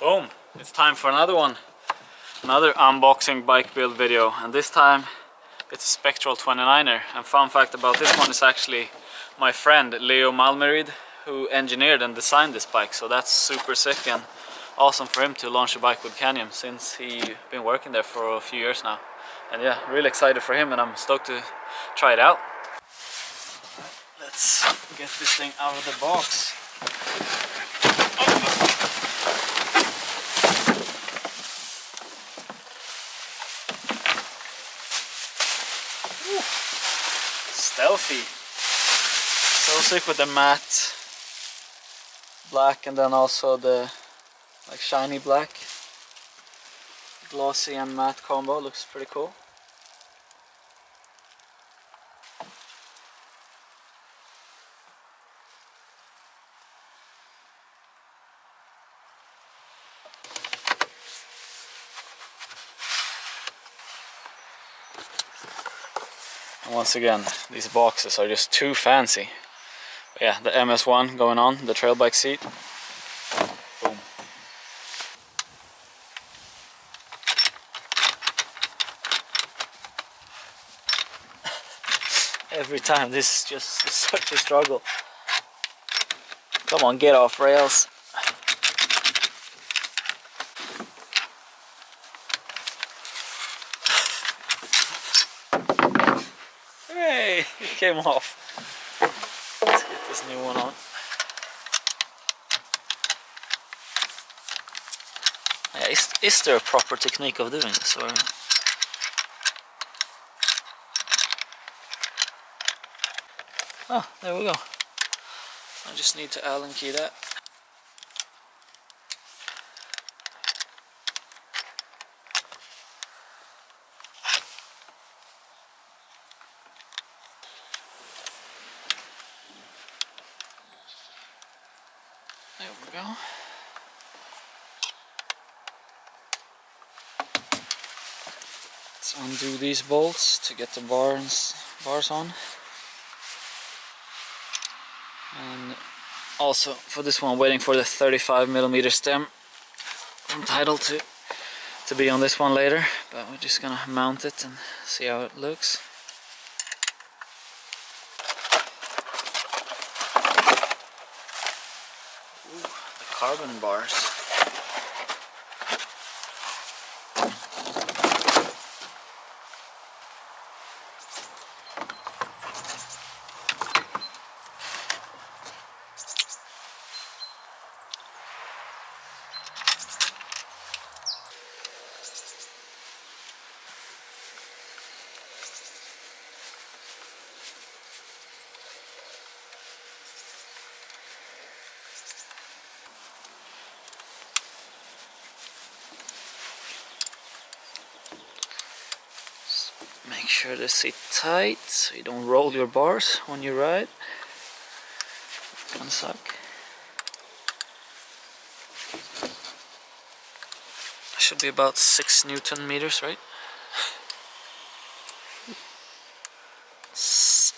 Boom! It's time for another one. Another unboxing bike build video, and this time it's a Spectral 29er. And fun fact about this one is actually my friend Leo Malmerid who engineered and designed this bike, so that's super sick and awesome for him to launch a bike with Canyon, since he's been working there for a few years now. And yeah, really excited for him, and I'm stoked to try it out. Let's get this thing out of the box. Stealthy. So sick with the matte black and then also the like shiny black. Glossy and matte combo, looks pretty cool. And once again, these boxes are just too fancy. But yeah, the MS1 going on, the trail bike seat. Boom. Every time, this is just such a struggle. Come on, get off rails. Hey, it came off. Let's get this new one on. Yeah, is there a proper technique of doing this, or? Oh, there we go. I just need to Allen key that. There we go. Let's undo these bolts to get the bars on. And also for this one, waiting for the 35mm stem from Tidal to be on this one later, but we're just gonna mount it and see how it looks. Ooh, the carbon bars. Make sure they sit tight so you don't roll your bars when you ride. It's gonna suck. Should be about 6 Newton meters, right?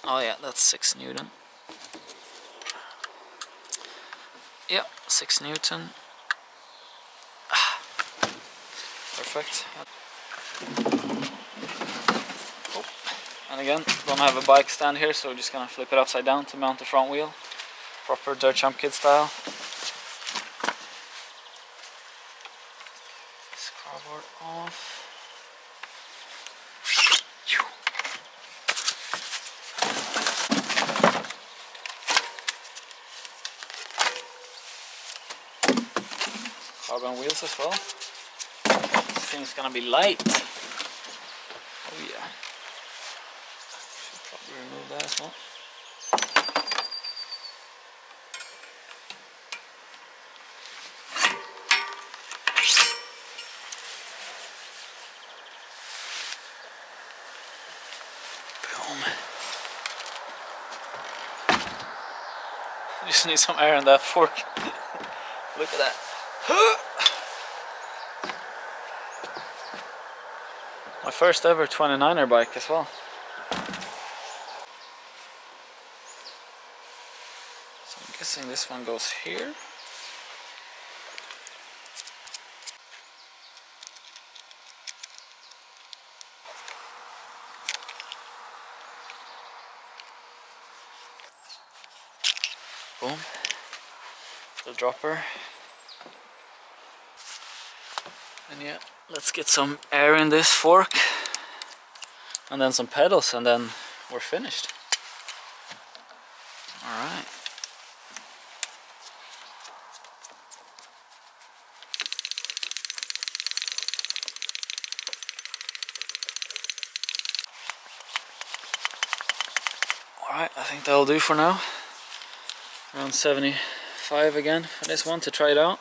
Oh yeah, that's 6 Newton. Yeah, 6 Newton. Perfect. And again, don't have a bike stand here, so we're just gonna flip it upside down to mount the front wheel. Proper Dirt Champ Kid style. This cardboard off. Carbon wheels as well. This thing's gonna be light. Oh yeah. Remove that as well. Boom. I just need some air in that fork. Look at that. My first ever 29er bike as well. So I'm guessing this one goes here. Boom. The dropper. And yeah, let's get some air in this fork. And then some pedals, and then we're finished. Alright. Alright, I think that'll do for now. Around 75 again for this one to try it out.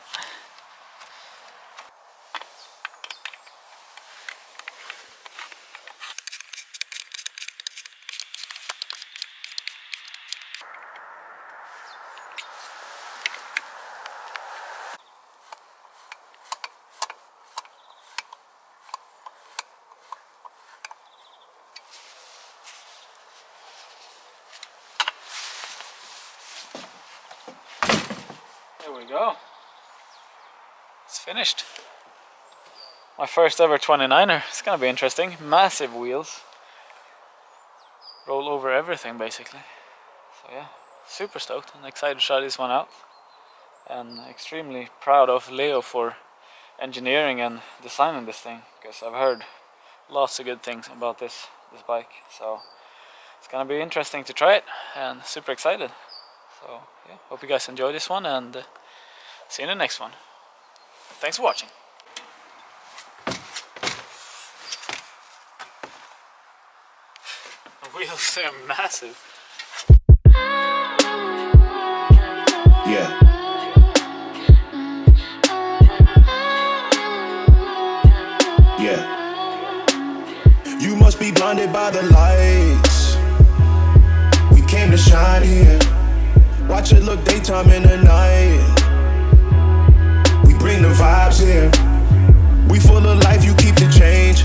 There we go. It's finished. My first ever 29er. It's gonna be interesting. Massive wheels. Roll over everything basically. So yeah, super stoked and excited to try this one out. And extremely proud of Leo for engineering and designing this thing, because I've heard lots of good things about this bike. So it's gonna be interesting to try it and super excited. So yeah, hope you guys enjoy this one, and see you in the next one. Thanks for watching. The wheels are massive. Yeah. Yeah. You must be blinded by the lights. We came to shine here. Watch it look daytime in the night. We bring the vibes here. We full of life, you keep the change.